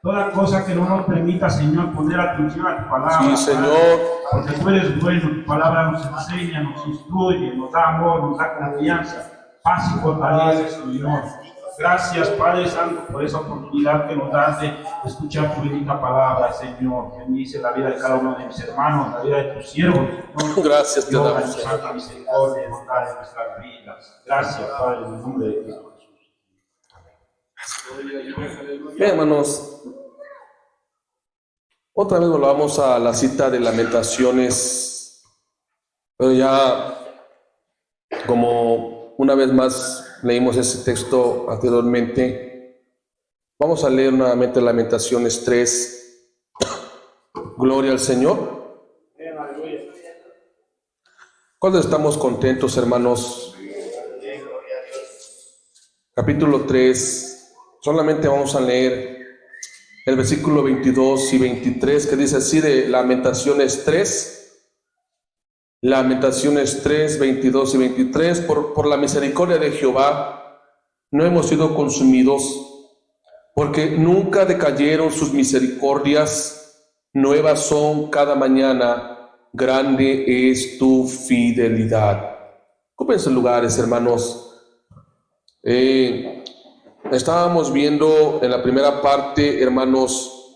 Toda cosa que no nos permita, Señor, poner atención a tu palabra. Sí, Señor. Porque tú eres bueno, tu palabra nos enseña, nos instruye, nos da amor, nos da confianza, paz y fortaleza, Señor. Gracias, Padre Santo, por esa oportunidad que nos das de escuchar tu bendita palabra, Señor. Bendice la vida de cada uno de mis hermanos, la vida de tus siervos, Señor. Gracias te Dios, damos, tu santa misericordia y bondad en nuestras vidas. Gracias, Padre, en el nombre de Cristo Jesús. Bien, hermanos. Otra vez volvamos a la cita de Lamentaciones, pero ya como una vez más leímos ese texto anteriormente, vamos a leer nuevamente Lamentaciones 3. Gloria al Señor. ¿Cuándo estamos contentos, hermanos? Capítulo 3, solamente vamos a leer el versículo 22 y 23, que dice así de Lamentaciones 3. Lamentaciones 3, 22 y 23. Por la misericordia de Jehová no hemos sido consumidos, porque nunca decayeron sus misericordias, nuevas son cada mañana, grande es tu fidelidad. Ocupen sus lugares, hermanos. Estábamos viendo en la primera parte, hermanos,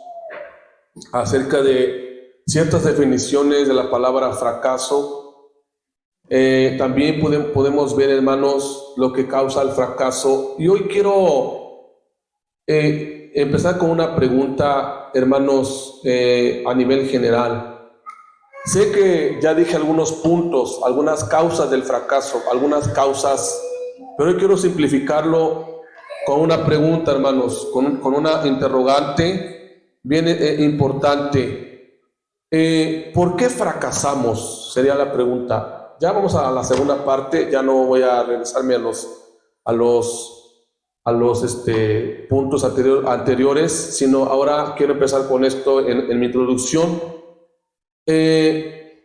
acerca de ciertas definiciones de la palabra fracaso. También podemos ver, hermanos, lo que causa el fracaso. Y hoy quiero empezar con una pregunta, hermanos, a nivel general. Sé que ya dije algunos puntos, algunas causas del fracaso, algunas causas, pero hoy quiero simplificarlo con una pregunta, hermanos, con una interrogante bien importante. ¿Por qué fracasamos? Sería la pregunta. Ya vamos a la segunda parte, ya no voy a regresarme a los puntos anteriores, sino ahora quiero empezar con esto en mi introducción.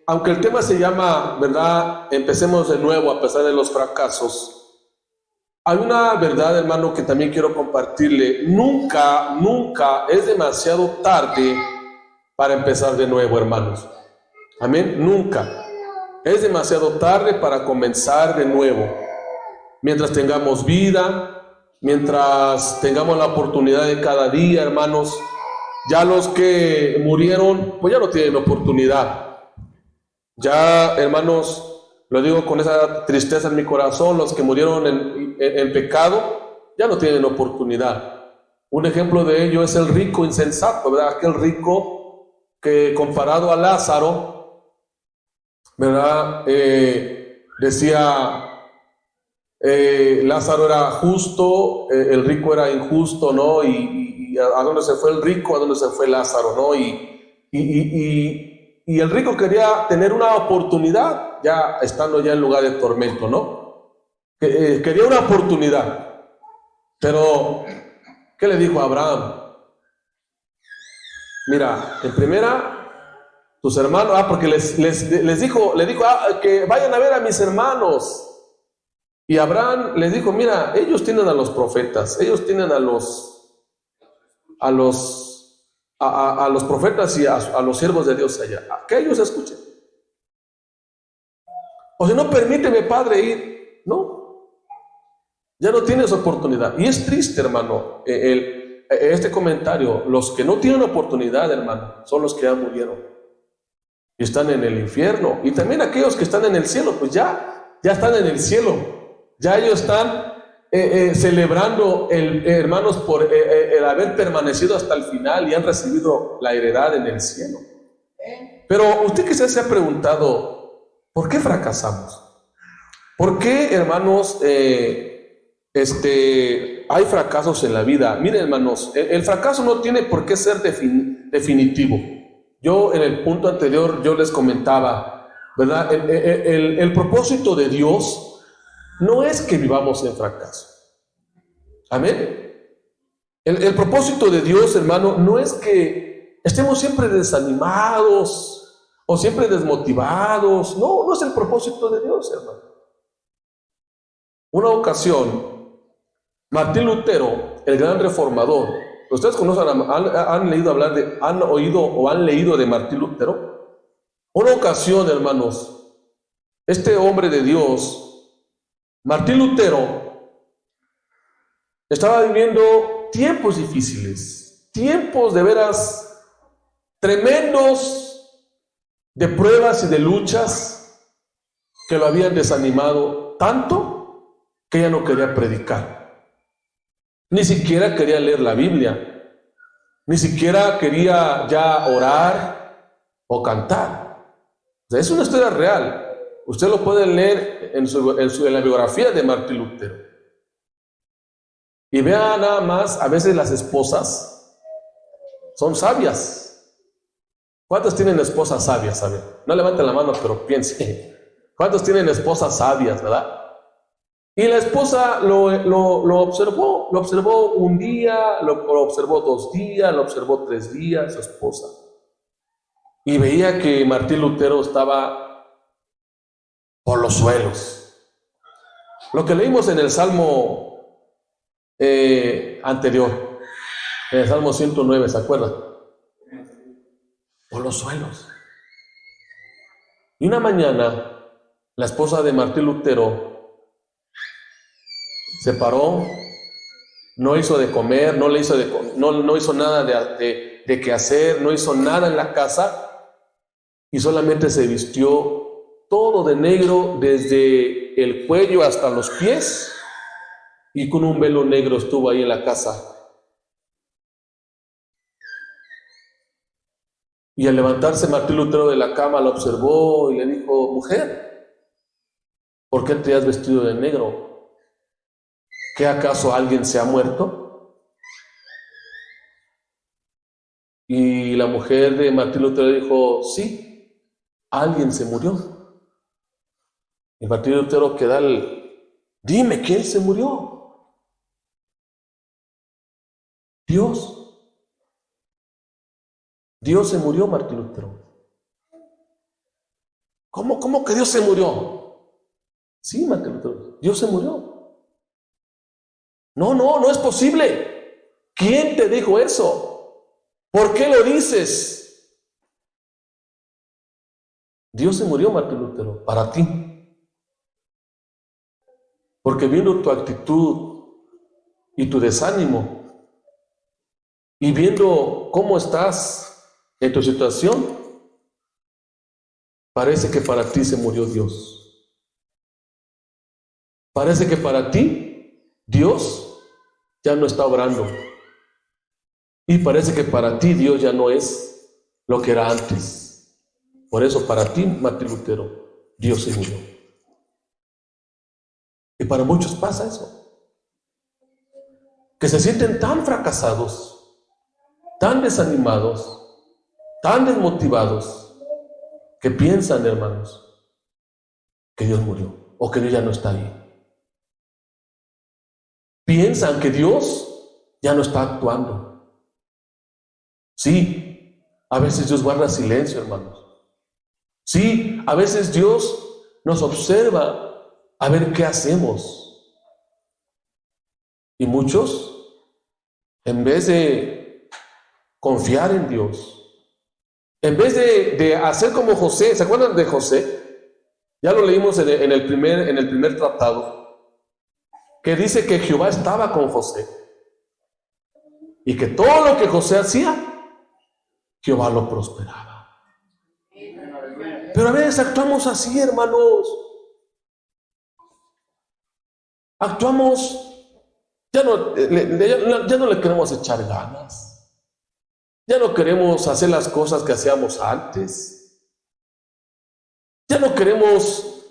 Aunque el tema se llama, ¿verdad? Empecemos de nuevo a pesar de los fracasos. Hay una verdad, hermano, que también quiero compartirle. Nunca es demasiado tarde para empezar de nuevo, hermanos. Amén. Nunca es demasiado tarde para comenzar de nuevo. Mientras tengamos vida, mientras tengamos la oportunidad de cada día, hermanos. Ya los que murieron, pues ya no tienen oportunidad. Ya, hermanos, lo digo con esa tristeza en mi corazón, los que murieron en pecado, ya no tienen oportunidad. Un ejemplo de ello es el rico insensato, ¿verdad? Aquel rico que comparado a Lázaro, ¿verdad? Decía, Lázaro era justo, el rico era injusto, ¿no? Y a dónde se fue el rico, a dónde se fue Lázaro, ¿no? Y el rico quería tener una oportunidad, ya estando ya en lugar de tormento, ¿no? Quería una oportunidad. Pero, ¿qué le dijo a Abraham? Mira, en primera, tus hermanos, porque le dijo que vayan a ver a mis hermanos. Y Abraham les dijo, mira, ellos tienen a los profetas, ellos tienen a los profetas y a los siervos de Dios allá, que ellos escuchen. O si no, permíteme, Padre, ir. No, ya no tienes oportunidad. Y es triste, hermano, este comentario. Los que no tienen oportunidad, hermano, son los que ya murieron y están en el infierno. Y también aquellos que están en el cielo, pues ya están en el cielo. Ya ellos están celebrando, hermanos, por el haber permanecido hasta el final y han recibido la heredad en el cielo. Pero usted quizás se ha preguntado, ¿por qué fracasamos? ¿Por qué, hermanos, hay fracasos en la vida? Miren, hermanos, el fracaso no tiene por qué ser definitivo. Yo en el punto anterior, yo les comentaba, ¿verdad? El propósito de Dios no es que vivamos en fracaso. Amén. El propósito de Dios, hermano, no es que estemos siempre desanimados o siempre desmotivados. No es el propósito de Dios, hermano. Una ocasión, Martín Lutero, el gran reformador, ¿Ustedes conocen, han leído hablar de, han oído o han leído de Martín Lutero? Una ocasión, hermanos, este hombre de Dios, Martín Lutero, estaba viviendo tiempos difíciles, tiempos de veras tremendos de pruebas y de luchas que lo habían desanimado tanto que ya no quería predicar. Ni siquiera quería leer la Biblia, ni siquiera quería ya orar o cantar. O sea, es una historia real. Usted lo puede leer en la biografía de Martín Lutero. Y vea nada más, a veces las esposas son sabias. ¿Cuántos tienen esposas sabias? A ver, no levanten la mano, pero piense. ¿Cuántos tienen esposas sabias, verdad? Y la esposa lo observó un día, lo observó 2 días, lo observó 3 días, su esposa. Y veía que Martín Lutero estaba por los suelos. Lo que leímos en el Salmo anterior, en el Salmo 109, ¿se acuerdan? Por los suelos. Y una mañana, la esposa de Martín Lutero se paró, no hizo de comer, no hizo nada de qué hacer, no hizo nada en la casa y solamente se vistió todo de negro desde el cuello hasta los pies y con un velo negro estuvo ahí en la casa. Y al levantarse Martín Lutero de la cama la observó y le dijo: mujer, ¿por qué te has vestido de negro? ¿Qué acaso alguien se ha muerto? Y la mujer de Martín Lutero dijo: sí, alguien se murió. Y Martín Lutero queda dime, ¿quién se murió? Dios. Dios se murió, Martín Lutero. ¿Cómo que Dios se murió? Sí, Martín Lutero, Dios se murió. No es posible. ¿Quién te dijo eso? ¿Por qué lo dices? Dios se murió, Martín Lutero, para ti. Porque viendo tu actitud y tu desánimo y viendo cómo estás en tu situación, parece que para ti se murió Dios. Parece que para ti Dios ya no está obrando. Y parece que para ti Dios ya no es lo que era antes. Por eso para ti, Martín Lutero, Dios se murió. Y para muchos pasa eso. Que se sienten tan fracasados, tan desanimados, tan desmotivados, que piensan, hermanos, que Dios murió o que Dios ya no está ahí. Piensan que Dios ya no está actuando. Sí, a veces Dios guarda silencio, hermanos. Sí, a veces Dios nos observa a ver qué hacemos. Y muchos, en vez de confiar en Dios, en vez de hacer como José, ¿se acuerdan de José? Ya lo leímos en el primer tratado, que dice que Jehová estaba con José y que todo lo que José hacía, Jehová lo prosperaba. Pero a veces actuamos así, hermanos. Actuamos, ya no le queremos echar ganas. Ya no queremos hacer las cosas que hacíamos antes. Ya no queremos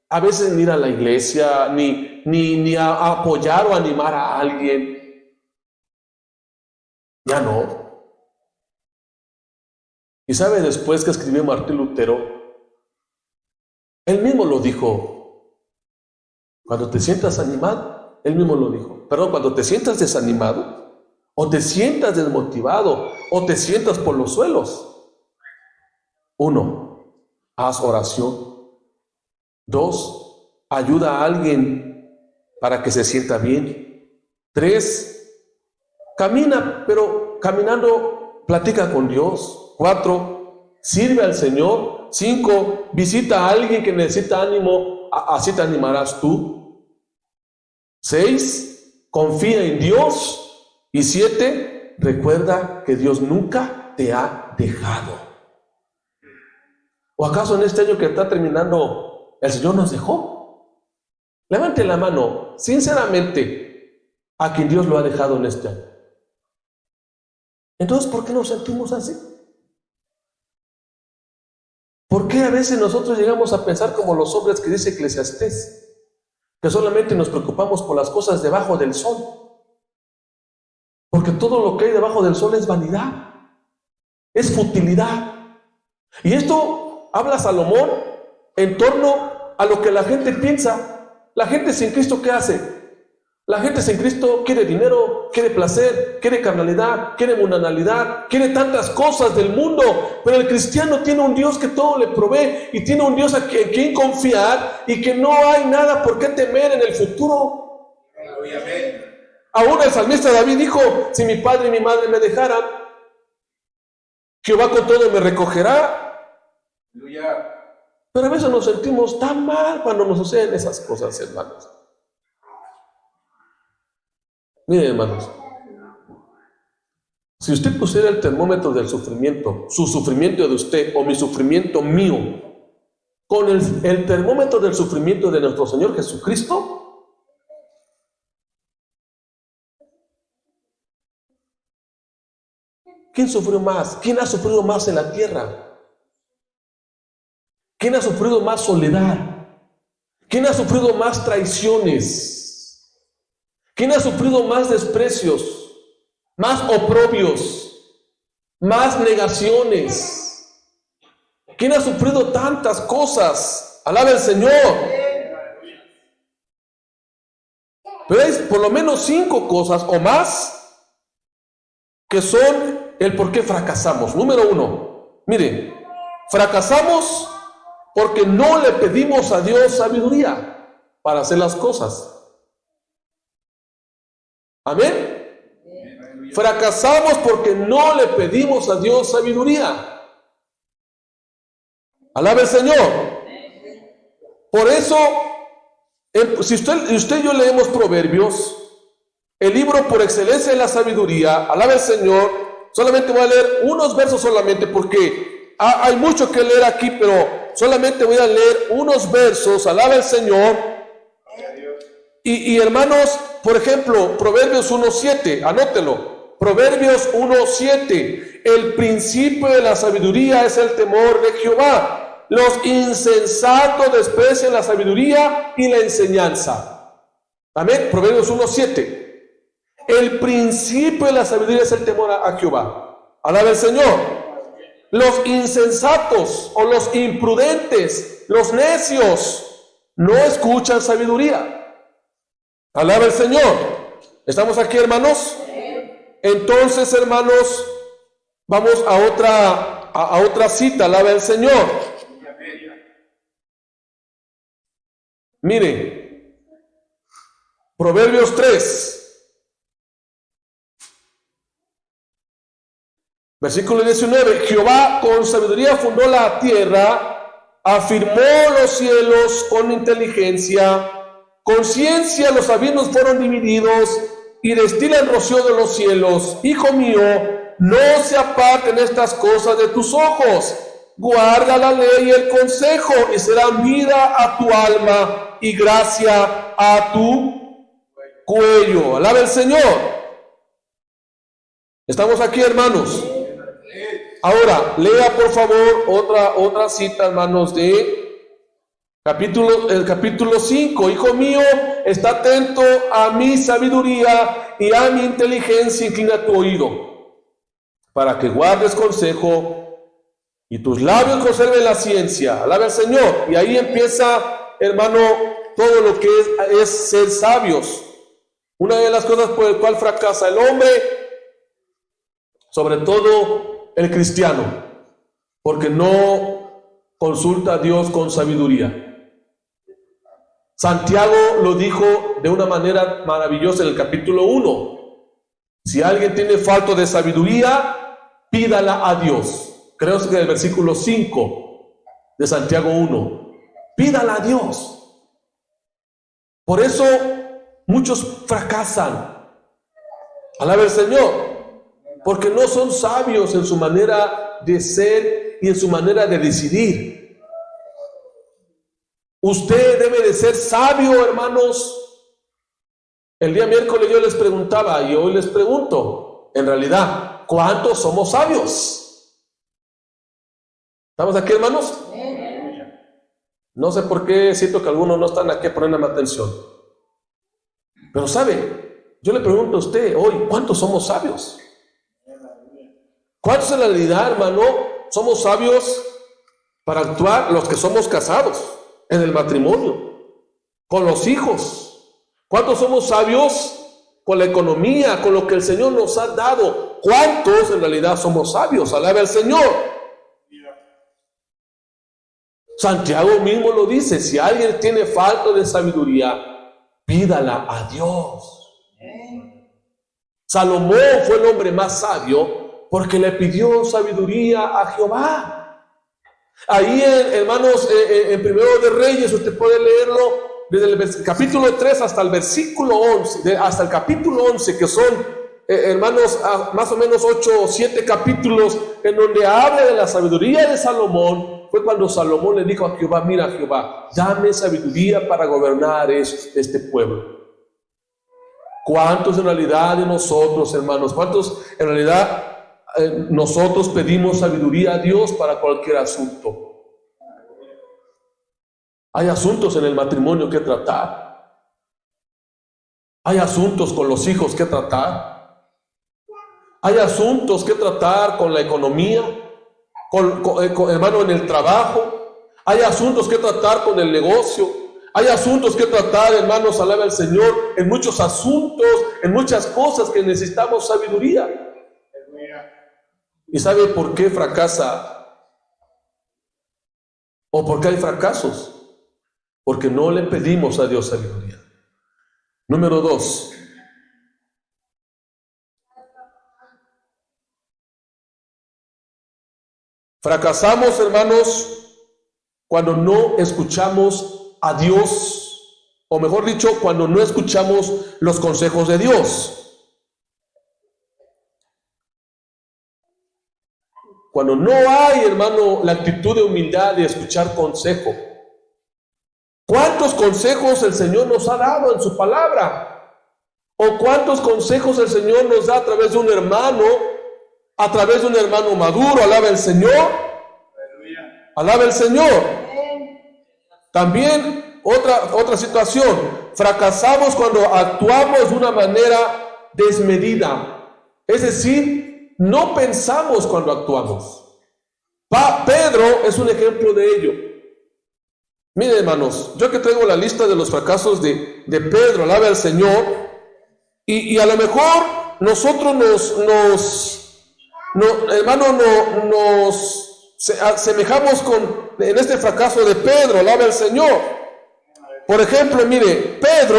a veces ni ir a la iglesia, ni a apoyar o animar a alguien. Ya no. Y sabe, después que escribió Martín Lutero, él mismo lo dijo. Cuando te sientas animado, él mismo lo dijo. Perdón, cuando te sientas desanimado, o te sientas desmotivado, o te sientas por los suelos. 1, haz oración. 2, ayuda a alguien para que se sienta bien. 3, camina, pero caminando platica con Dios. 4, sirve al Señor. 5, visita a alguien que necesita ánimo, así te animarás tú. 6, confía en Dios. Y 7, recuerda que Dios nunca te ha dejado. ¿O acaso en este año que está terminando el Señor nos dejó? Levante la mano, sinceramente, a quien Dios lo ha dejado en este año. Entonces, ¿por qué nos sentimos así? ¿Por qué a veces nosotros llegamos a pensar como los hombres que dice Eclesiastés, que solamente nos preocupamos por las cosas debajo del sol? Porque todo lo que hay debajo del sol es vanidad, es futilidad. Y esto habla Salomón en torno a lo que la gente piensa. La gente sin Cristo, ¿qué hace? La gente sin Cristo quiere dinero, quiere placer, quiere carnalidad, quiere mundanalidad, quiere tantas cosas del mundo. Pero el cristiano tiene un Dios que todo le provee y tiene un Dios en quien confiar y que no hay nada por qué temer en el futuro. Aún el salmista David dijo: si mi padre y mi madre me dejaran, Jehová con todo me recogerá. Pero a veces nos sentimos tan mal cuando nos suceden esas cosas, hermanos. Miren, hermanos, si usted pusiera el termómetro del sufrimiento, su sufrimiento de usted o mi sufrimiento mío, con el termómetro del sufrimiento de nuestro Señor Jesucristo, ¿quién sufrió más? ¿Quién ha sufrido más en la tierra? ¿Quién ha sufrido más soledad? ¿Quién ha sufrido más traiciones? ¿Quién ha sufrido más desprecios, más oprobios, más negaciones? ¿Quién ha sufrido tantas cosas? Alaba al Señor. Pero hay por lo menos 5 cosas o más que son el por qué fracasamos. Número 1, mire, fracasamos porque no le pedimos a Dios sabiduría para hacer las cosas. Amén. Fracasamos porque no le pedimos a Dios sabiduría. Alabe al Señor. Por eso, si usted y yo leemos Proverbios, el libro por excelencia de la sabiduría, alabe al Señor. Solamente voy a leer unos versos solamente porque hay mucho que leer aquí, pero solamente voy a leer unos versos. Alabe al Señor. Y hermanos, por ejemplo, Proverbios 1:7, anótelo. Proverbios 1:7, el principio de la sabiduría es el temor de Jehová. Los insensatos desprecian la sabiduría y la enseñanza. Amén. Proverbios 1:7, el principio de la sabiduría es el temor a Jehová. Alaba al Señor. Los insensatos o los imprudentes, los necios, no escuchan sabiduría. Alaba al Señor. ¿Estamos aquí, hermanos? Entonces, hermanos, vamos a otra cita. Alaba al Señor. Mire, Proverbios 3, versículo 19. Jehová con sabiduría fundó la tierra, afirmó los cielos con inteligencia. Con ciencia los abismos fueron divididos y destila el rocío de los cielos. Hijo mío, no se aparten estas cosas de tus ojos. Guarda la ley y el consejo y serán vida a tu alma y gracia a tu cuello. Alaba al Señor. ¿Estamos aquí, hermanos? Ahora, lea por favor otra cita, hermanos, de el capítulo 5. Hijo mío, está atento a mi sabiduría y a mi inteligencia, inclina tu oído, para que guardes consejo y tus labios conserven la ciencia. Alaba al Señor. Y ahí empieza, hermano, todo lo que es ser sabios. Una de las cosas por el cual fracasa el hombre, sobre todo el cristiano, porque no consulta a Dios con sabiduría. Santiago lo dijo de una manera maravillosa en el capítulo 1. Si alguien tiene falta de sabiduría, pídala a Dios. Creo que es el versículo 5 de Santiago 1. Pídala a Dios. Por eso muchos fracasan. Alaba el Señor, porque no son sabios en su manera de ser y en su manera de decidir. Usted debe de ser sabio, hermanos. El día miércoles yo les preguntaba y hoy les pregunto, en realidad, ¿cuántos somos sabios? ¿Estamos aquí, hermanos? No sé por qué siento que algunos no están aquí poniéndome atención. Pero ¿sabe? Yo le pregunto a usted hoy, ¿cuántos somos sabios? ¿Cuántos en realidad, hermano, somos sabios para actuar los que somos casados en el matrimonio, con los hijos? ¿Cuántos somos sabios con la economía, con lo que el Señor nos ha dado? ¿Cuántos en realidad somos sabios? Alabe al Señor. Santiago mismo lo dice, si alguien tiene falta de sabiduría, pídala a Dios. Salomón fue el hombre más sabio porque le pidió sabiduría a Jehová. Ahí, hermanos, en Primero de Reyes, usted puede leerlo desde el capítulo 3 hasta el versículo 11, hasta el capítulo 11, que son, hermanos, más o menos 8 o 7 capítulos en donde habla de la sabiduría de Salomón. Fue cuando Salomón le dijo a Jehová, mira Jehová, dame sabiduría para gobernar este pueblo. ¿Cuántos en realidad de nosotros, hermanos, cuántos en realidad nosotros pedimos sabiduría a Dios para cualquier asunto? Hay asuntos en el matrimonio que tratar. Hay asuntos con los hijos que tratar. Hay asuntos que tratar con la economía, hermano, en el trabajo. Hay asuntos que tratar con el negocio. Hay asuntos que tratar, hermanos, alaba al Señor, en muchos asuntos, en muchas cosas que necesitamos sabiduría. ¿Y sabe por qué fracasa? ¿O por qué hay fracasos? Porque no le pedimos a Dios sabiduría. Número 2. Fracasamos, hermanos, cuando no escuchamos a Dios, o mejor dicho, cuando no escuchamos los consejos de Dios. Cuando no hay, hermano, la actitud de humildad de escuchar consejo. ¿Cuántos consejos el Señor nos ha dado en su palabra? ¿O cuántos consejos el Señor nos da a través de un hermano, a través de un hermano maduro? Alaba el Señor. Alaba el Señor. También otra situación. Fracasamos cuando actuamos de una manera desmedida. Es decir, no pensamos cuando actuamos. Pedro es un ejemplo de ello. Miren, hermanos, yo que traigo la lista de los fracasos de Pedro, alabe al Señor, y a lo mejor nosotros nos asemejamos en este fracaso de Pedro, alabe al Señor. Por ejemplo, mire, Pedro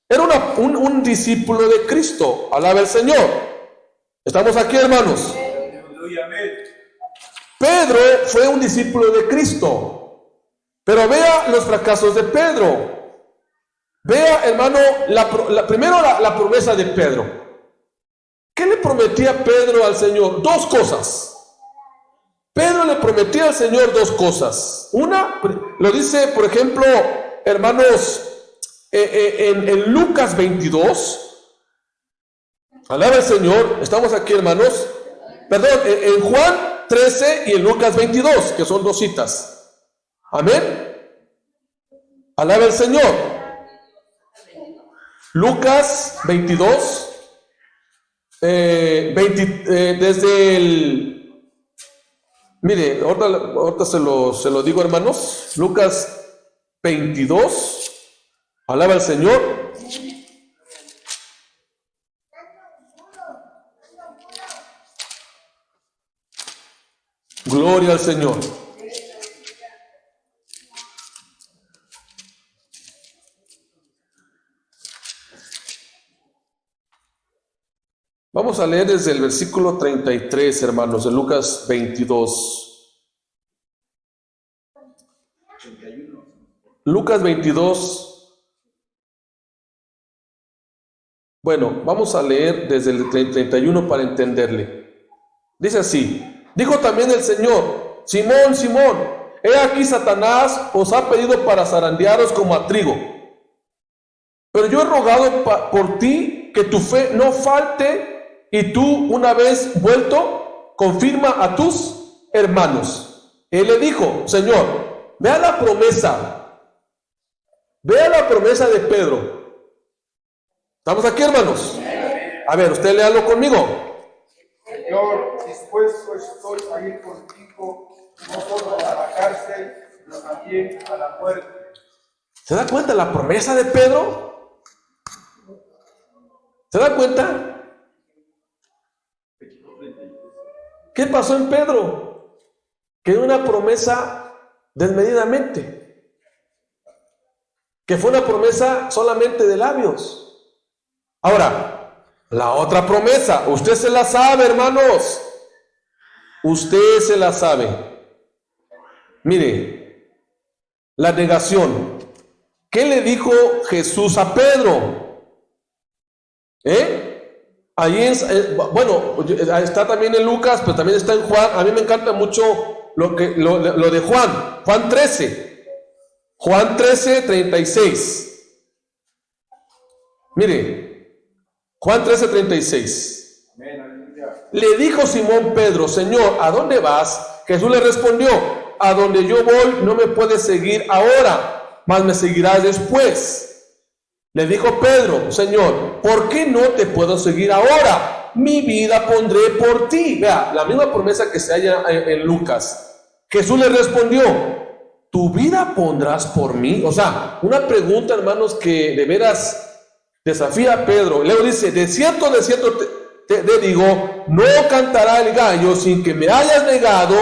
era un discípulo de Cristo, alabe al Señor. ¿Estamos aquí, hermanos? Pedro fue un discípulo de Cristo. Pero vea los fracasos de Pedro. Vea, hermano, primero la promesa de Pedro. ¿Qué le prometía Pedro al Señor? 2 cosas. Pedro le prometía al Señor 2 cosas. Una, lo dice, por ejemplo, hermanos, en Lucas 22. Alaba al Señor. Estamos aquí, hermanos. Perdón, en Juan 13 y en Lucas 22, que son 2 citas. Amén. Alaba al Señor. Lucas 22, desde el... Mire, ahorita se lo digo, hermanos. Lucas 22. Alaba al Señor. Gloria al Señor. Vamos a leer desde el versículo 33, hermanos, de Lucas 22. Lucas 22. Bueno, vamos a leer desde el 31 para entenderle. Dice así: dijo también el Señor: Simón, Simón, he aquí Satanás os ha pedido para zarandearos como a trigo. Pero yo he rogado por ti que tu fe no falte, y tú, una vez vuelto, confirma a tus hermanos. Él le dijo: Señor, vea la promesa de Pedro. ¿Estamos aquí, hermanos? A ver, usted léalo conmigo. Señor, dispuesto estoy a ir contigo, no solo a la cárcel, sino también a la muerte. ¿Se da cuenta la promesa de Pedro? ¿Se da cuenta? ¿Qué pasó en Pedro? Que dio una promesa desmedidamente, que fue una promesa solamente de labios. Ahora, la otra promesa, usted se la sabe, hermanos. Usted se la sabe. Mire, la negación. ¿Qué le dijo Jesús a Pedro? Ahí está también en Lucas, pero también está en Juan. A mí me encanta mucho lo de Juan. Juan 13. Juan 13, 36. Mire, Juan 13, 36. Le dijo Simón Pedro: Señor, ¿a dónde vas? Jesús le respondió: a donde yo voy no me puedes seguir ahora, mas me seguirás después. Le dijo Pedro: Señor, ¿por qué no te puedo seguir ahora? Mi vida pondré por ti. Vea, la misma promesa que se halla en Lucas. Jesús le respondió: ¿tu vida pondrás por mí? O sea, una pregunta, hermanos, que de veras desafía a Pedro. Luego dice: de cierto te digo, no cantará el gallo sin que me hayas negado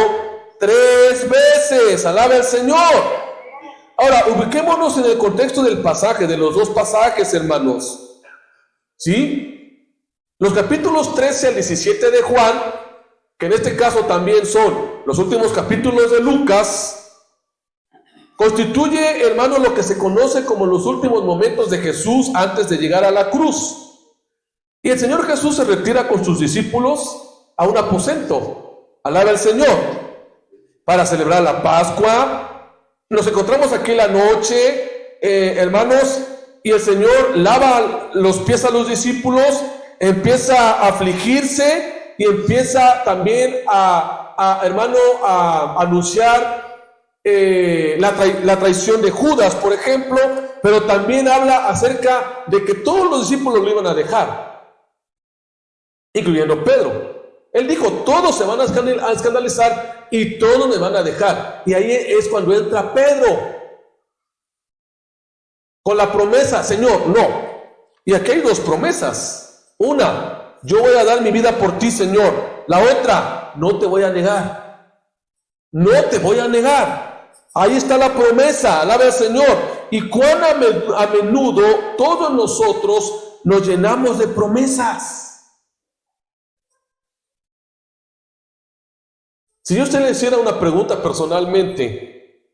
3 veces. Alabe al Señor. Ahora, ubiquémonos en el contexto del pasaje, de los dos pasajes, hermanos. ¿Sí? Los capítulos 13 al 17 de Juan, que en este caso también son los últimos capítulos de Lucas, constituye, hermano, lo que se conoce como los últimos momentos de Jesús antes de llegar a la cruz. Y el Señor Jesús se retira con sus discípulos a un aposento, alaba al Señor, para celebrar la Pascua. Nos encontramos aquí la noche, hermanos, y el Señor lava los pies a los discípulos, empieza a afligirse y empieza también a anunciar la traición de Judas, por ejemplo, pero también habla acerca de que todos los discípulos lo iban a dejar, incluyendo Pedro. Él dijo: todos se van a escandalizar y todos me van a dejar. Y ahí es cuando entra Pedro con la promesa: Señor, no. Y aquí hay 2 promesas. Una: yo voy a dar mi vida por ti, Señor. La otra: no te voy a negar. No te voy a negar. Ahí está la promesa, alabe al Señor. Y cuán a menudo todos nosotros nos llenamos de promesas. Si yo a usted le hiciera una pregunta personalmente,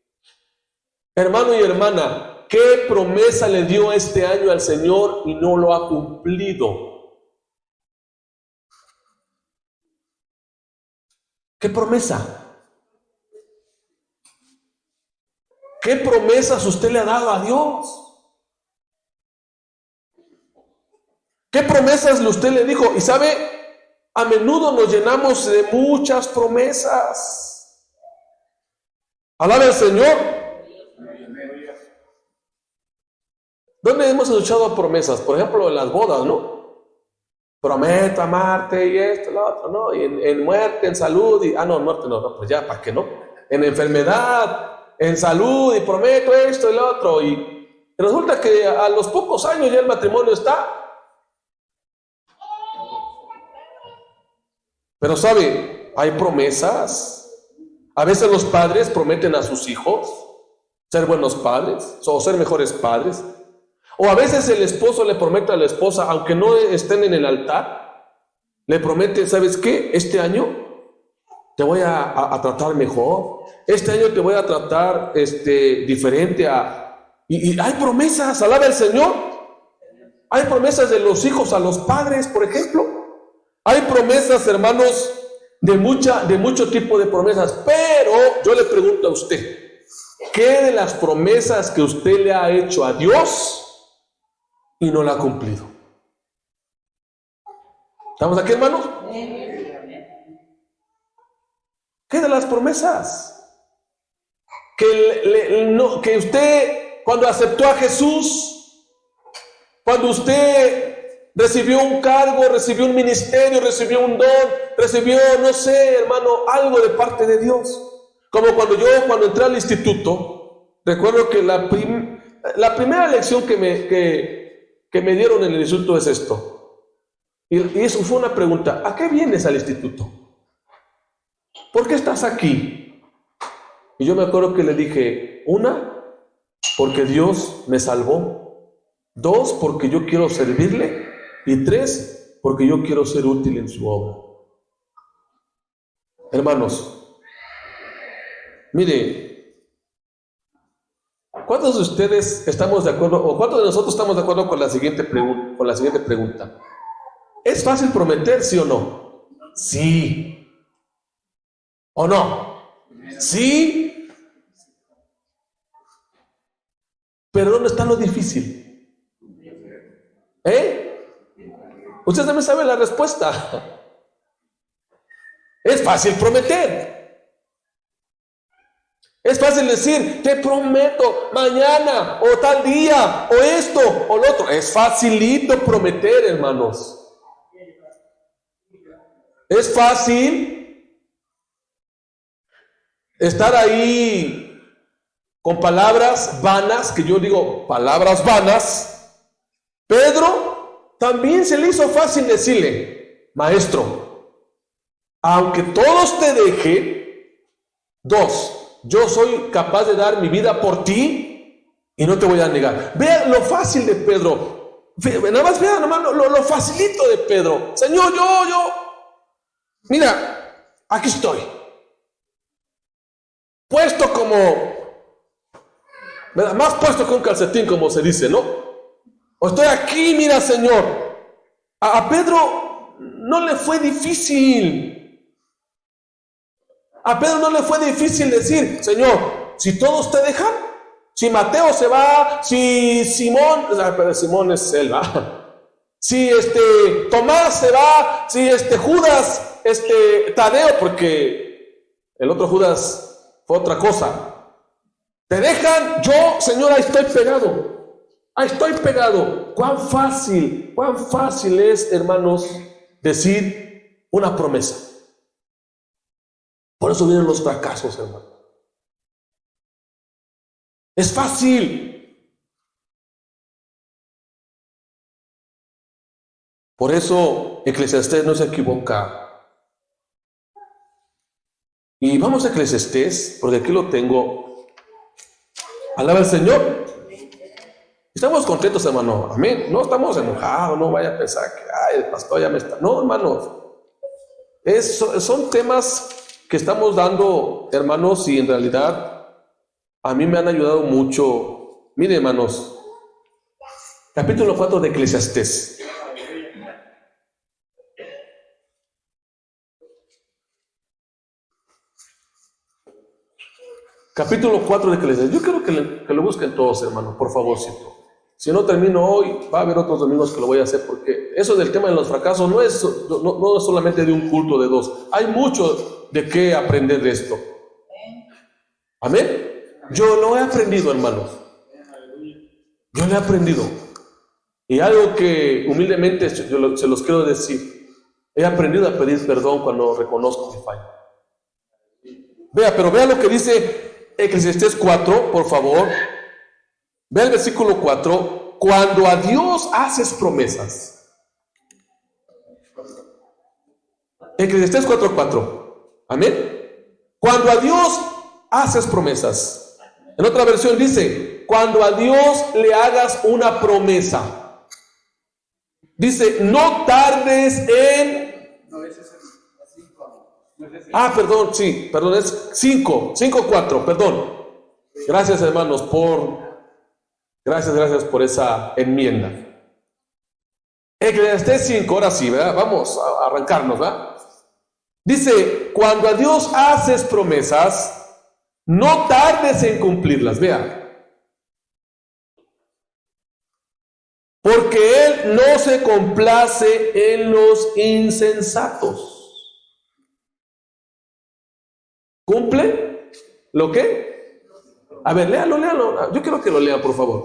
hermano y hermana, ¿qué promesa le dio este año al Señor y no lo ha cumplido? ¿Qué promesa? ¿Qué promesas usted le ha dado a Dios? ¿Qué promesas usted le dijo? Y sabe, a menudo nos llenamos de muchas promesas. Alabe al Señor. ¿Dónde hemos escuchado promesas? Por ejemplo, en las bodas, ¿no? Prometo amarte y esto, lo otro, ¿no? Y en muerte, en salud, y... no, en muerte no, pues ya, ¿para qué no? En enfermedad, en salud, y prometo esto y lo otro, y resulta que a los pocos años ya el matrimonio está. Pero sabe, hay promesas. A veces los padres prometen a sus hijos ser buenos padres o ser mejores padres. O a veces el esposo le promete a la esposa, aunque no estén en el altar, le promete, ¿sabes qué? Este año te voy a tratar mejor. Este año te voy a tratar diferente. Y hay promesas, alaba el Señor. Hay promesas de los hijos a los padres, por ejemplo. Hay promesas, hermanos, de mucho tipo de promesas. Pero yo le pregunto a usted, ¿qué de las promesas que usted le ha hecho a Dios y no la ha cumplido? ¿Estamos aquí, hermanos? ¿Qué de las promesas? Que usted, cuando aceptó a Jesús, cuando usted recibió un cargo, recibió un ministerio, recibió un don, recibió, no sé, hermano, algo de parte de Dios. Como cuando entré al instituto, recuerdo que la primera lección que me dieron en el instituto es esto. Y eso fue una pregunta: ¿a qué vienes al instituto? ¿Por qué estás aquí? Y yo me acuerdo que le dije: 1, porque Dios me salvó; 2, porque yo quiero servirle; y 3, porque yo quiero ser útil en su obra. Hermanos, mire, ¿cuántos de ustedes estamos de acuerdo, o cuántos de nosotros estamos de acuerdo con la siguiente pregunta? ¿Es fácil prometer, sí o no? Sí. ¿O no? Sí. Pero ¿dónde está lo difícil? Usted también sabe la respuesta. Es fácil prometer. Es fácil decir: te prometo mañana, o tal día, o esto, o lo otro. Es facilito prometer, hermanos. Es fácil estar ahí con palabras vanas, que yo digo palabras vanas. Pedro también se le hizo fácil decirle: maestro, aunque todos te deje, 2, yo soy capaz de dar mi vida por ti y no te voy a negar. Vean lo fácil de Pedro. Nada más vean lo facilito de Pedro. Señor, mira, aquí estoy. Puesto más puesto que un calcetín, como se dice, ¿no? O estoy aquí, mira, Señor. A Pedro no le fue difícil. A Pedro no le fue difícil decir: Señor, si todos te dejan, si Mateo se va, si Simón, pero Simón es él, ¿va? Si Tomás se va, si Judas, Tadeo, porque el otro Judas fue otra cosa. Te dejan, yo, Señor, ahí estoy pegado. Ahí estoy pegado. Cuán fácil es, hermanos, decir una promesa. Por eso vienen los fracasos, hermanos. Es fácil. Por eso Eclesiastés no se equivoca. Y vamos a Eclesiastés, porque aquí lo tengo. Alaba al Señor. Estamos contentos, hermano. Amén. No estamos enojados. No vaya a pensar que el pastor ya me está. No, hermanos. Son temas que estamos dando, hermanos, y en realidad a mí me han ayudado mucho. Miren, hermanos, capítulo 4 de Eclesiastés. Capítulo 4 de Eclesiastés. Yo quiero que lo busquen todos, hermanos, por favorcito. Si no termino hoy, va a haber otros domingos que lo voy a hacer, porque eso del tema de los fracasos no es solamente de un culto de 2. Hay mucho de qué aprender de esto. Amén. Yo lo he aprendido, hermanos. Yo lo he aprendido. Y algo que humildemente se los quiero decir: he aprendido a pedir perdón cuando reconozco mi falla. Pero vea lo que dice Eclesiastés 4, por favor. Vea el versículo 4. Cuando a Dios haces promesas. Eclesiastés 4:4. Amén. Cuando a Dios haces promesas. En otra versión dice: cuando a Dios le hagas una promesa. Dice: no tardes en Ah, perdón, sí, perdón, es 5:4, perdón. Gracias, hermanos, gracias por esa enmienda. Eclesiastés 5, ahora sí, ¿verdad? Vamos a arrancarnos, ¿verdad? Dice, cuando a Dios haces promesas, no tardes en cumplirlas, vea. Porque Él no se complace en los insensatos. ¿Cumple? ¿Lo qué? A ver, léalo. Yo quiero que lo lean, por favor.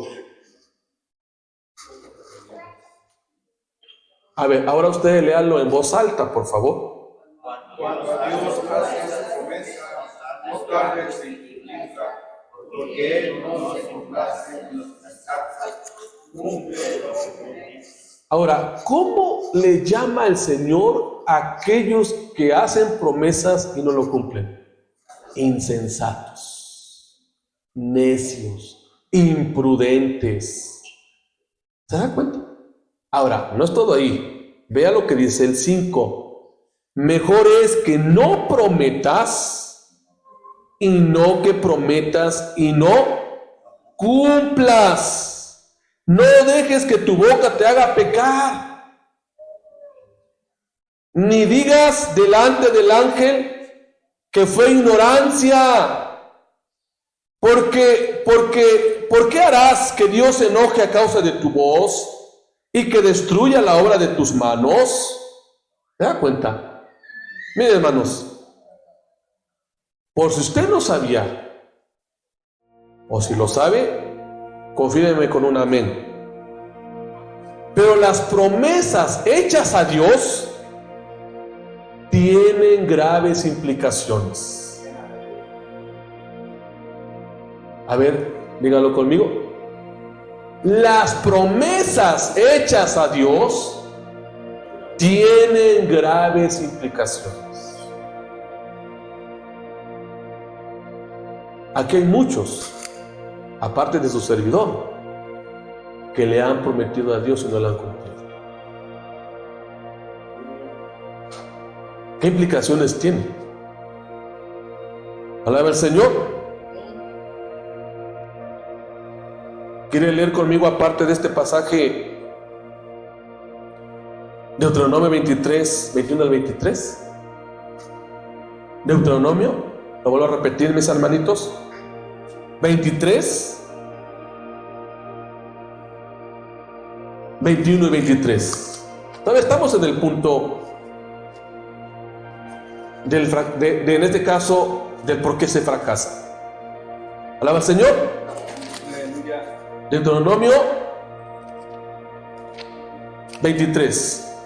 A ver, ahora ustedes léanlo en voz alta, por favor. Cuando a Dios hace su promesa, no tardes en cumplirla, porque Él no se complace en los insensatos. Ahora, ¿cómo le llama el Señor a aquellos que hacen promesas y no lo cumplen? Insensatos, necios, imprudentes. ¿Se da cuenta? Ahora, no es todo ahí. Vea lo que dice el 5. Mejor es que no prometas y no que prometas y no cumplas. No dejes que tu boca te haga pecar, ni digas delante del ángel que fue ignorancia, ¿por qué harás que Dios se enoje a causa de tu voz y que destruya la obra de tus manos? ¿Se da cuenta? Miren, hermanos, por si usted no sabía, o si lo sabe, confírmeme con un amén. Pero las promesas hechas a Dios tienen graves implicaciones. A ver, díganlo conmigo. Las promesas hechas a Dios tienen graves implicaciones. Aquí hay muchos, aparte de su servidor, que le han prometido a Dios y no lo han cumplido. ¿Qué implicaciones tiene? Alaba al Señor. ¿Quiere leer conmigo aparte de este pasaje Deuteronomio 23, 21 al 23? Deuteronomio, lo vuelvo a repetir, mis hermanitos. 23, 21 y 23. Todavía estamos en el punto en este caso, del por qué se fracasa. Alaba al Señor. Deuteronomio 23,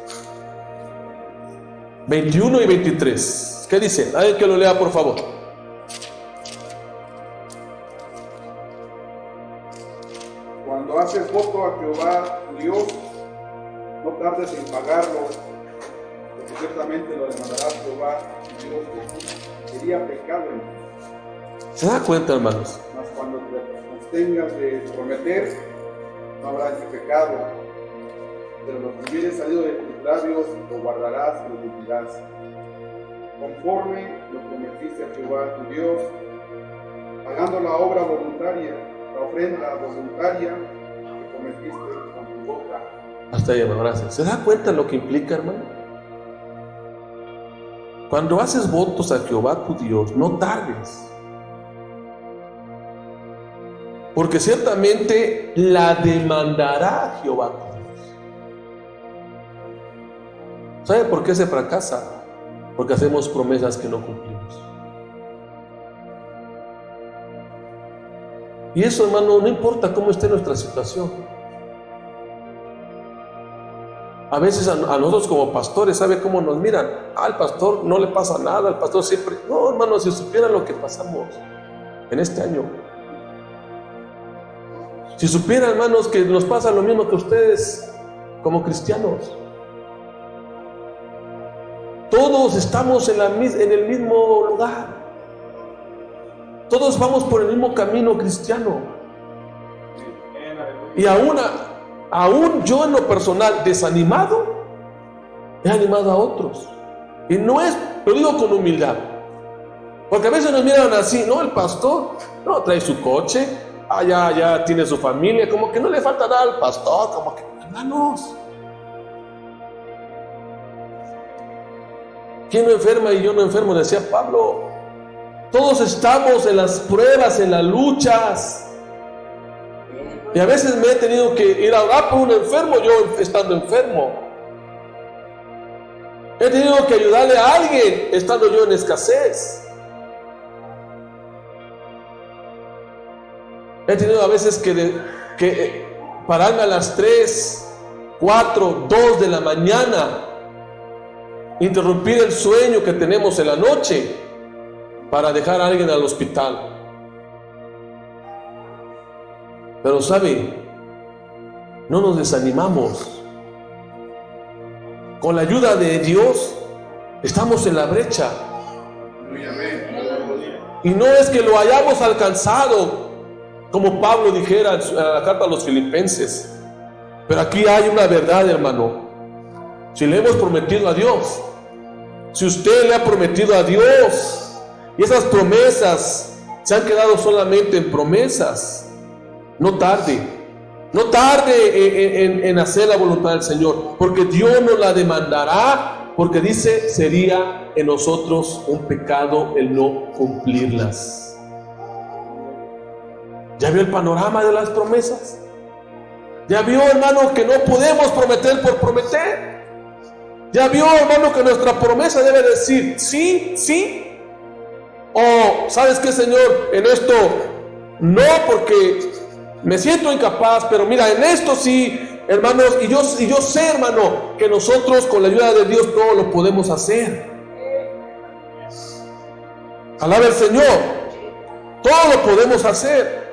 21 y 23. ¿Qué dice? Alguien que lo lea, por favor. Cuando haces voto a Jehová tu Dios, no tardes en pagarlo, porque ciertamente lo demandará Jehová tu Dios de ti. Sería pecado en ti. ¿Se da cuenta, hermanos? Mas cuando te abstengas de prometer, no habrá ese pecado. Pero lo que hubiere salido de tus labios, lo guardarás y lo cumplirás. Conforme lo prometiste a Jehová tu Dios, pagando la obra voluntaria, la ofrenda voluntaria que prometiste con tu boca. Hasta ahí, hermano, gracias. ¿Se da cuenta lo que implica, hermano? Cuando haces votos a Jehová tu Dios, no tardes, porque ciertamente la demandará Jehová tu Dios. ¿Sabe por qué se fracasa? Porque hacemos promesas que no cumplimos. Y eso, hermano, no importa cómo esté nuestra situación. A veces a nosotros como pastores, ¿sabe cómo nos miran? Al pastor no le pasa nada, al pastor siempre... No, hermano, si supieran lo que pasamos en este año. Si supieran, hermanos, que nos pasa lo mismo que ustedes como cristianos. Todos estamos en el mismo lugar. Todos vamos por el mismo camino cristiano. Y aún yo en lo personal, desanimado, he animado a otros. Y no es, lo digo con humildad, porque a veces nos miran así, no, el pastor, no, trae su coche, ya tiene su familia, como que no le falta nada al pastor, como que, hermanos, ¿quién no enferma y yo no enfermo? Decía Pablo. Todos estamos en las pruebas, en las luchas. Y a veces me he tenido que ir a orar por un enfermo, yo estando enfermo. He tenido que ayudarle a alguien estando yo en escasez. He tenido a veces que pararme a las 3, 4, 2 de la mañana, interrumpir el sueño que tenemos en la noche para dejar a alguien al hospital. Pero sabe, no nos desanimamos. Con la ayuda de Dios estamos en la brecha. Y no es que lo hayamos alcanzado, como Pablo dijera en la carta a los Filipenses. Pero aquí hay una verdad, hermano. Si le hemos prometido a Dios, si usted le ha prometido a Dios, y esas promesas se han quedado solamente en promesas, no tarde en hacer la voluntad del Señor, porque Dios nos la demandará, porque dice, sería en nosotros un pecado el no cumplirlas. ¿Ya vio el panorama de las promesas? ¿Ya vio, hermano, que no podemos prometer por prometer? ¿Ya vio, hermano, que nuestra promesa debe decir sí, sí? O, ¿sabes qué, Señor? En esto no, porque me siento incapaz, pero mira, en esto sí, hermanos, y yo sé, hermano, que nosotros con la ayuda de Dios todo lo podemos hacer. Alaba al Señor, todo lo podemos hacer.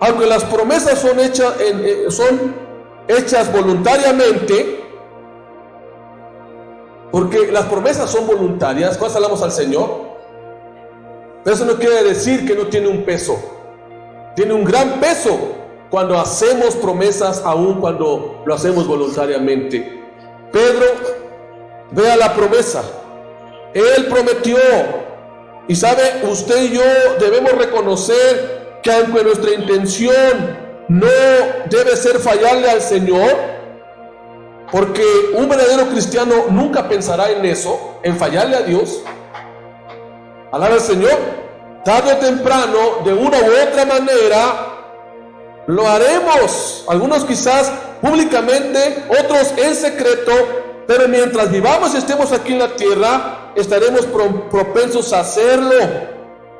Aunque las promesas son hechas voluntariamente, porque las promesas son voluntarias, cuando hablamos al Señor, pero eso no quiere decir que no tiene un peso. Tiene un gran peso cuando hacemos promesas, aun cuando lo hacemos voluntariamente. Pedro, vea la promesa. Él prometió, y sabe, usted y yo debemos reconocer que aunque nuestra intención no debe ser fallarle al Señor, porque un verdadero cristiano nunca pensará en eso, en fallarle a Dios. Alaba al Señor. Tarde o temprano, de una u otra manera, lo haremos. Algunos quizás públicamente, otros en secreto, pero mientras vivamos y estemos aquí en la tierra, estaremos propensos a hacerlo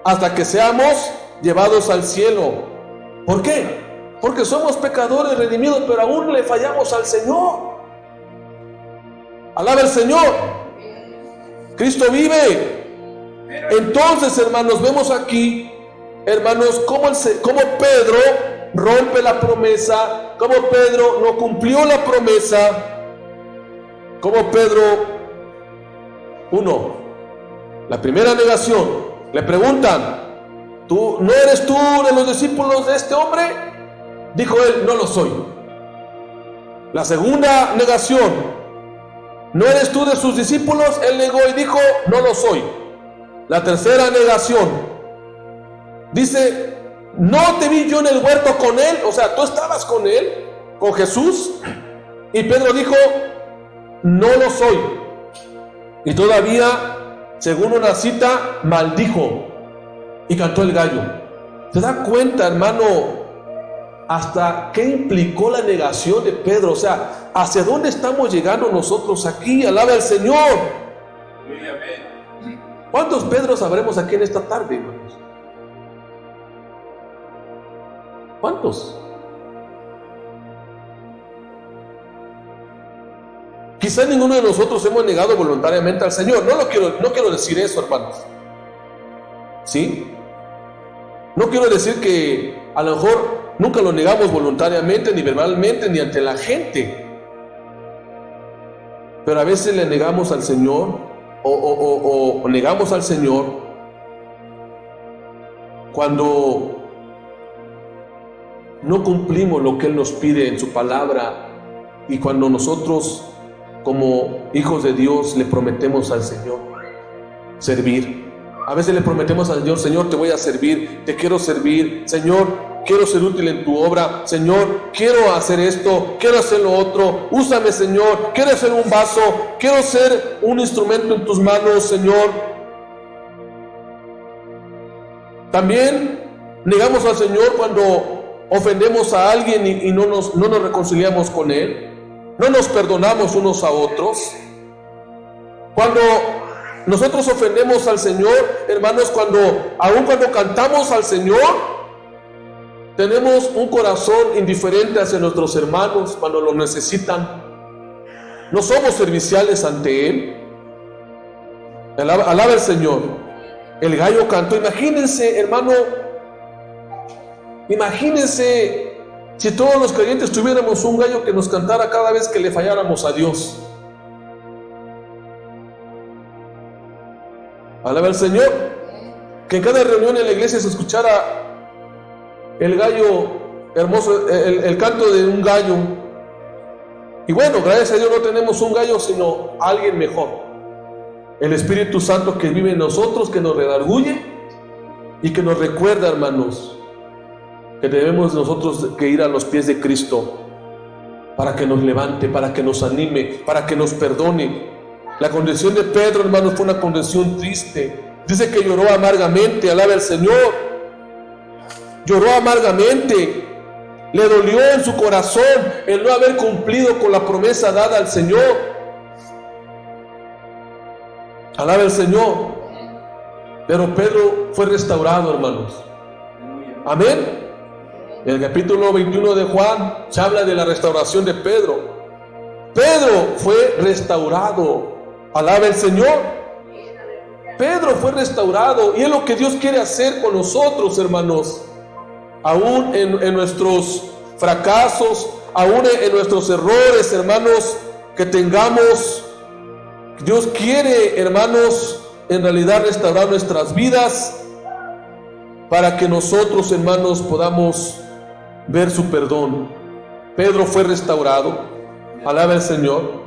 hasta que seamos llevados al cielo. ¿Por qué? Porque somos pecadores redimidos, pero aún le fallamos al Señor. Alaba al Señor. Cristo vive. Entonces, hermanos, vemos aquí, hermanos, cómo Pedro rompe la promesa, cómo Pedro no cumplió la promesa, cómo Pedro, la primera negación, le preguntan, ¿no eres tú de los discípulos de este hombre? Dijo él, no lo soy. La segunda negación, ¿no eres tú de sus discípulos? Él negó y dijo, no lo soy. La tercera negación, dice, no te vi yo en el huerto con él, o sea, tú estabas con él, con Jesús, y Pedro dijo, no lo soy. Y todavía, según una cita, maldijo y cantó el gallo. ¿Te das cuenta, hermano, hasta qué implicó la negación de Pedro? O sea, ¿hacia dónde estamos llegando nosotros aquí? Alaba al Señor. ¿Cuántos Pedros habremos aquí en esta tarde, hermanos? ¿Cuántos? Quizás ninguno de nosotros hemos negado voluntariamente al Señor. No quiero decir eso, hermanos. ¿Sí? No quiero decir que a lo mejor nunca lo negamos voluntariamente, ni verbalmente, ni ante la gente. Pero a veces le negamos al Señor o negamos al Señor cuando no cumplimos lo que Él nos pide en su palabra, y cuando nosotros como hijos de Dios le prometemos al Señor servir. A veces le prometemos al Señor: Señor, te voy a servir, te quiero servir, Señor, quiero ser útil en tu obra, Señor, quiero hacer esto, quiero hacer lo otro, úsame, Señor, quiero ser un vaso, quiero ser un instrumento en tus manos, Señor. También negamos al Señor cuando ofendemos a alguien y no nos reconciliamos con Él, no nos perdonamos unos a otros. Cuando nosotros ofendemos al Señor, hermanos, aun cuando cantamos al Señor, tenemos un corazón indiferente hacia nuestros hermanos cuando lo necesitan. No somos serviciales ante Él. Alaba el Señor. El gallo cantó. Imagínense, hermano, imagínense si todos los creyentes tuviéramos un gallo que nos cantara cada vez que le falláramos a Dios. Alaba al Señor. Que en cada reunión en la iglesia se escuchara el gallo hermoso, el canto de un gallo. Y bueno, gracias a Dios no tenemos un gallo, sino alguien mejor. El Espíritu Santo que vive en nosotros, que nos redarguye y que nos recuerda, hermanos, que debemos nosotros que ir a los pies de Cristo para que nos levante, para que nos anime, para que nos perdone. La condición de Pedro, hermanos, fue una condición triste. Dice que lloró amargamente. Alaba al Señor. Lloró amargamente. Le dolió en su corazón el no haber cumplido con la promesa dada al Señor. Alaba al Señor. Pero Pedro fue restaurado, hermanos. Amén. En el capítulo 21 de Juan se habla de la restauración de Pedro. Pedro fue restaurado. Alaba el Señor. Pedro fue restaurado. Y es lo que Dios quiere hacer con nosotros, hermanos. Aún en nuestros fracasos, aún en nuestros errores, hermanos, que tengamos. Dios quiere, hermanos, en realidad restaurar nuestras vidas para que nosotros, hermanos, podamos ver su perdón. Pedro fue restaurado. Alaba el Señor.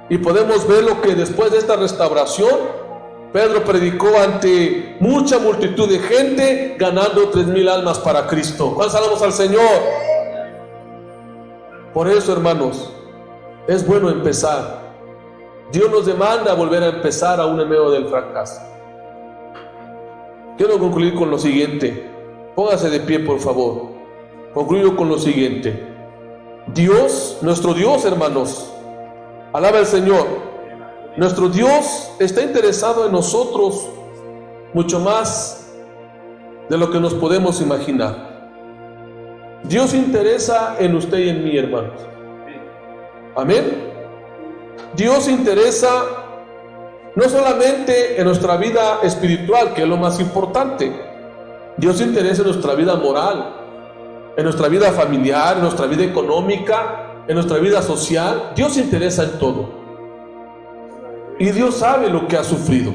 Y podemos ver lo que después de esta restauración, Pedro predicó ante mucha multitud de gente, ganando 3,000 almas para Cristo. ¿Cuántos alabamos al Señor? Por eso, hermanos, es bueno empezar. Dios nos demanda volver a empezar aún en medio del fracaso. Quiero concluir con lo siguiente. Póngase de pie, por favor. Concluyo con lo siguiente. Dios, nuestro Dios, hermanos, alaba al Señor. Nuestro Dios está interesado en nosotros mucho más de lo que nos podemos imaginar. Dios se interesa en usted y en mí, hermanos. Amén. Dios se interesa no solamente en nuestra vida espiritual, que es lo más importante. Dios se interesa en nuestra vida moral, en nuestra vida familiar, en nuestra vida económica, en nuestra vida social. Dios se interesa en todo. Y Dios sabe lo que ha sufrido.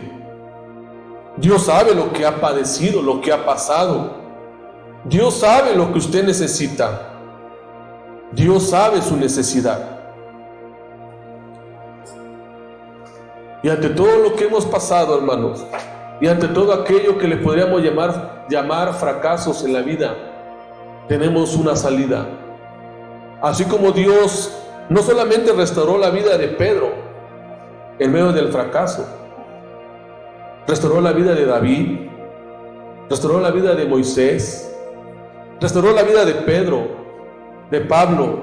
Dios sabe lo que ha padecido, lo que ha pasado. Dios sabe lo que usted necesita. Dios sabe su necesidad. Y ante todo lo que hemos pasado, hermanos, y ante todo aquello que le podríamos llamar fracasos en la vida, tenemos una salida. Así como Dios no solamente restauró la vida de Pedro en medio del fracaso, restauró la vida de David, restauró la vida de Moisés, restauró la vida de Pedro, de Pablo,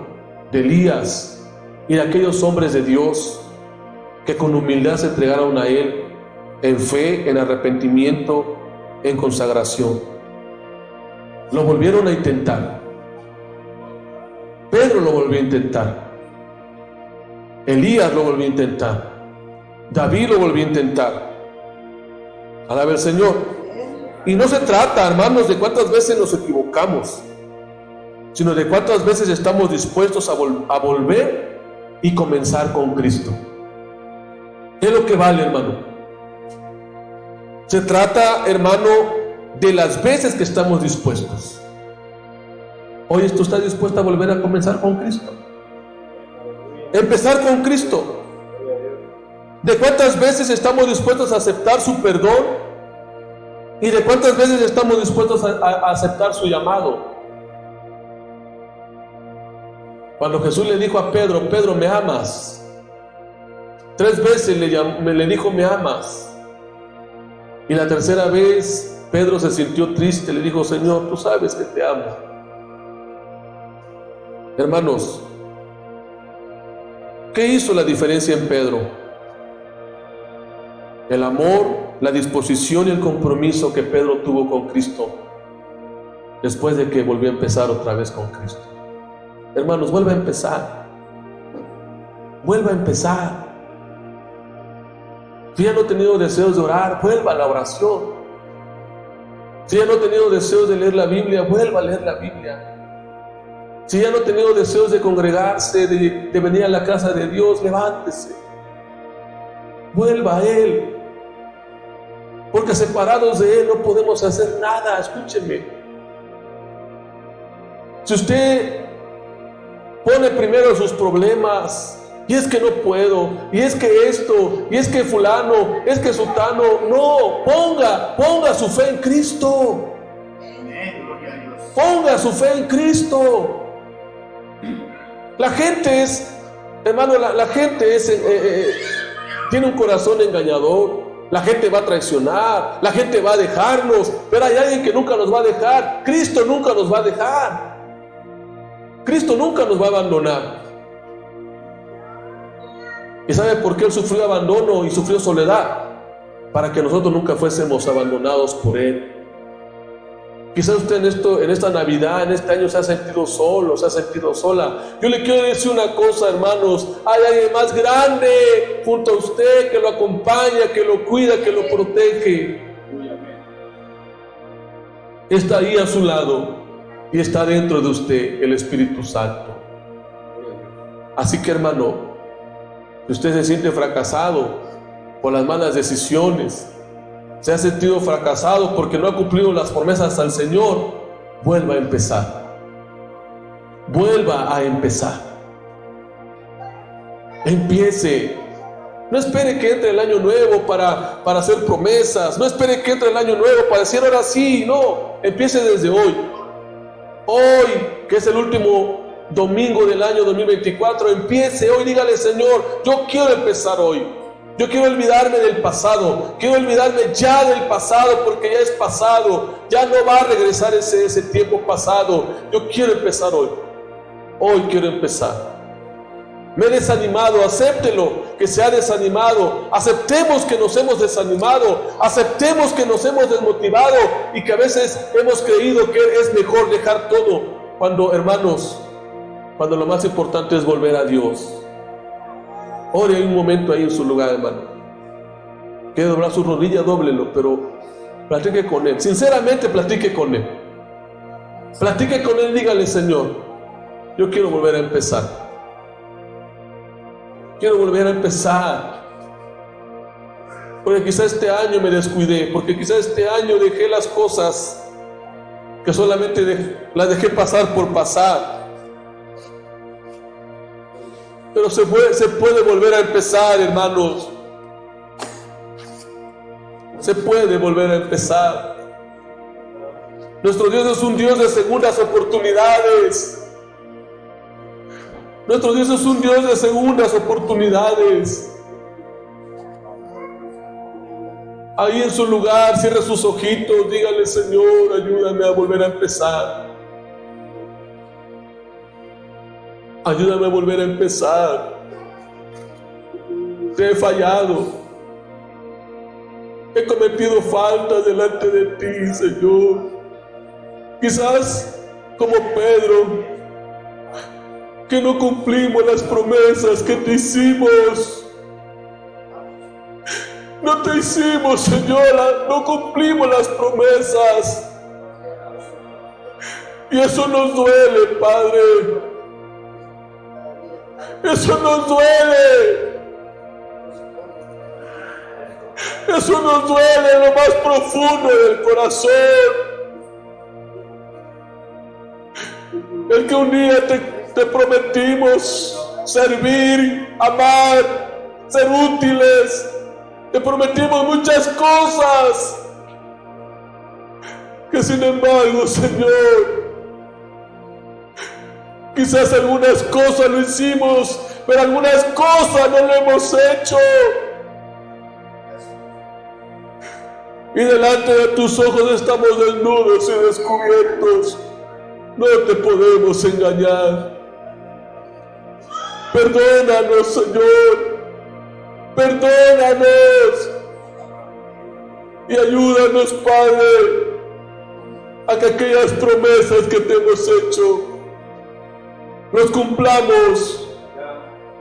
de Elías y de aquellos hombres de Dios que con humildad se entregaron a Él en fe, en arrepentimiento, en consagración. Lo volvieron a intentar. Pedro lo volvió a intentar. Elías lo volvió a intentar. David lo volvió a intentar. Alaba el Señor. Y no se trata, hermanos, de cuántas veces nos equivocamos, sino de cuántas veces estamos dispuestos a volver y comenzar con Cristo. ¿Qué es lo que vale, hermano? Se trata, hermano, de las veces que estamos dispuestos. Hoy ¿tú estás dispuesto a volver a comenzar con Cristo? Empezar con Cristo. ¿De cuántas veces estamos dispuestos a aceptar su perdón? ¿Y de cuántas veces estamos dispuestos a aceptar su llamado? Cuando Jesús le dijo a Pedro: Pedro, ¿me amas? 3 veces le dijo: ¿me amas? Y la tercera vez Pedro se sintió triste, le dijo: Señor, tú sabes que te amo. Hermanos, ¿qué hizo la diferencia en Pedro? El amor, la disposición y el compromiso que Pedro tuvo con Cristo después de que volvió a empezar otra vez con Cristo. Hermanos, vuelva a empezar. Vuelva a empezar. Si ya no ha tenido deseos de orar, vuelva a la oración. Si ya no ha tenido deseos de leer la Biblia, vuelva a leer la Biblia. Si ya no ha tenido deseos de congregarse, de venir a la casa de Dios, levántese. Vuelva a Él. Porque separados de Él no podemos hacer nada. Escúcheme. Si usted pone primero sus problemas, y es que no puedo, y es que esto, y es que fulano, es que sutano, no, ponga su fe en Cristo. Ponga su fe en Cristo. La gente es, hermano, la gente es, tiene un corazón engañador. La gente va a traicionar, la gente va a dejarnos, pero hay alguien que nunca nos va a dejar. Cristo nunca nos va a dejar. Cristo nunca nos va a abandonar. ¿Y sabe por qué Él sufrió abandono y sufrió soledad? Para que nosotros nunca fuésemos abandonados por Él. Quizás usted en esta Navidad, en este año, se ha sentido solo, se ha sentido sola. Yo le quiero decir una cosa, hermanos: hay alguien más grande junto a usted que lo acompaña, que lo cuida, que lo protege. Está ahí a su lado y está dentro de usted el Espíritu Santo. Así que, hermano, si usted se siente fracasado por las malas decisiones, se ha sentido fracasado porque no ha cumplido las promesas al Señor, vuelva a empezar. Vuelva a empezar. Empiece. No espere que entre el año nuevo para hacer promesas. No espere que entre el año nuevo para decir ahora sí. No, empiece desde hoy. Hoy, que es el último domingo del año 2024, empiece hoy. Dígale: Señor, yo quiero empezar hoy. Yo quiero olvidarme del pasado. Quiero olvidarme ya del pasado, porque ya es pasado. Ya no va a regresar ese tiempo pasado. Yo quiero empezar hoy. Hoy quiero empezar. Me he desanimado, acéptelo que se ha desanimado. Aceptemos que nos hemos desanimado. Aceptemos que nos hemos desmotivado y que a veces hemos creído que es mejor dejar todo. Cuando, hermanos, cuando lo más importante es volver a Dios. Ore un momento ahí en su lugar, hermano. Quiere doblar su rodilla, dóblelo, pero platique con Él. Sinceramente, platique con Él. Platique con Él, dígale: Señor, yo quiero volver a empezar. Quiero volver a empezar. Porque quizá este año me descuidé, porque quizá este año dejé las cosas que solamente las dejé pasar por pasar. Pero se puede volver a empezar, hermanos. Se puede volver a empezar. Nuestro Dios es un Dios de segundas oportunidades. Nuestro Dios es un Dios de segundas oportunidades. Ahí en su lugar, cierre sus ojitos, dígale: Señor, ayúdame a volver a empezar. Ayúdame a volver a empezar. Te he fallado. He cometido faltas delante de ti, Señor. Quizás como Pedro, que no cumplimos las promesas que te hicimos. No te hicimos, Señora, no cumplimos las promesas. Y eso nos duele, Padre. Eso nos duele. Eso nos duele en lo más profundo del corazón. El que un día te prometimos servir, amar, ser útiles. Te prometimos muchas cosas que sin embargo, Señor, quizás algunas cosas lo hicimos, pero algunas cosas no lo hemos hecho. Y delante de tus ojos estamos desnudos y descubiertos. No te podemos engañar. Perdónanos, Señor. Perdónanos. Y ayúdanos, Padre, a que aquellas promesas que te hemos hecho los cumplamos.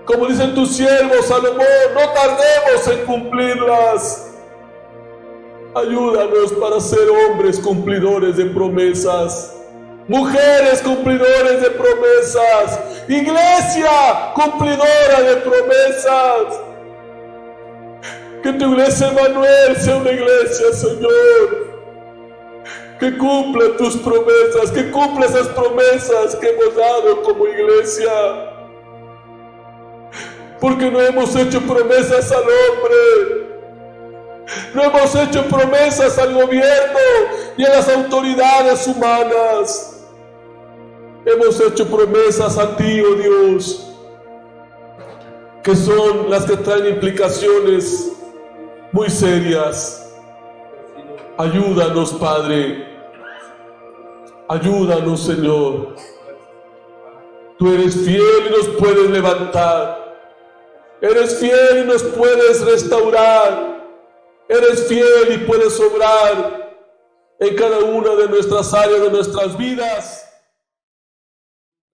Como dicen tus siervos, Salomón, no tardemos en cumplirlas. Ayúdanos para ser hombres cumplidores de promesas, mujeres cumplidores de promesas, iglesia cumplidora de promesas. Que tu iglesia Emmanuel sea una iglesia, Señor, que cumpla tus promesas, que cumpla esas promesas que hemos dado como iglesia. Porque no hemos hecho promesas al hombre, no hemos hecho promesas al gobierno y a las autoridades humanas. Hemos hecho promesas a ti, oh Dios, que son las que traen implicaciones muy serias. Ayúdanos, Padre. Ayúdanos, Señor. Tú eres fiel y nos puedes levantar. Eres fiel y nos puedes restaurar. Eres fiel y puedes obrar en cada una de nuestras áreas de nuestras vidas.